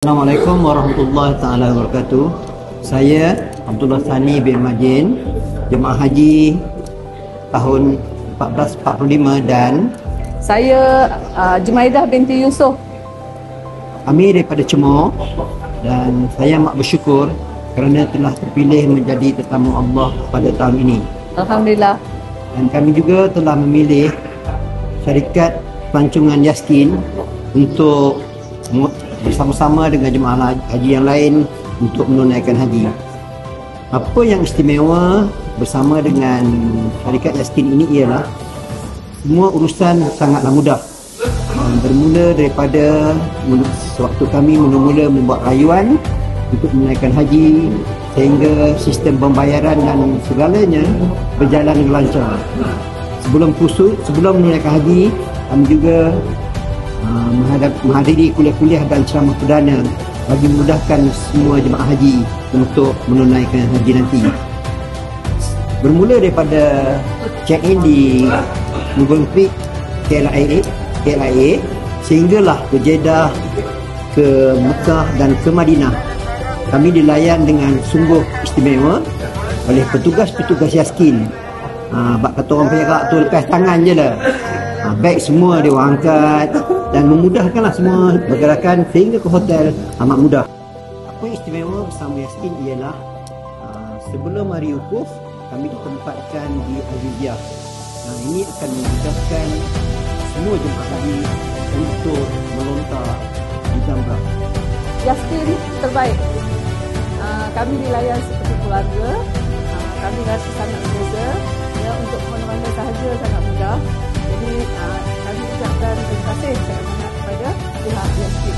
Assalamualaikum warahmatullahi taala wabarakatuh. Saya Abdullah Sani bin Majin, jemaah haji tahun 1445, dan saya Jumaidah binti Yusof. kami daripada Cemor, dan saya amat bersyukur kerana telah terpilih menjadi tetamu Allah pada tahun ini. Alhamdulillah. Dan kami juga telah memilih syarikat pelancongan Yaskin untuk bersama-sama dengan jemaah haji yang lain untuk menunaikan haji. Apa yang istimewa bersama dengan syarikat Yaskin ini ialah semua urusan sangatlah mudah. Bermula daripada sewaktu kami mula-mula membuat rayuan untuk menunaikan haji, sehingga sistem pembayaran dan segalanya berjalan dengan lancar. Sebelum menunaikan haji, kami juga menghadiri kuliah-kuliah dan ceramah perdana bagi memudahkan semua jemaah haji untuk menunaikan haji nanti. Bermula daripada check-in di Google Creek KLIA sehinggalah ke Jeddah, ke Mekah dan ke Madinah. Kami dilayan dengan sungguh istimewa oleh petugas-petugas Yaskin. Bak kata orang Perak tu, lepas tangan je lah. Beg semua dia orang angkat dan memudahkanlah semua pergerakan sehingga ke hotel amat mudah. Apa yang istimewa bersama Yaskin ialah sebelum hari wukuf kami ditempatkan di Al-Riziyah. Ini akan memudahkan semua jemaah haji untuk melontar di Jamrah. Yaskin terbaik. Kami dilayan seperti keluarga. Kami rasa sangat semoga untuk mana-mana sahaja sangat mudah. Jadi kami ucapkan terima kasih sangat-sangat kepada pihak Yaskin.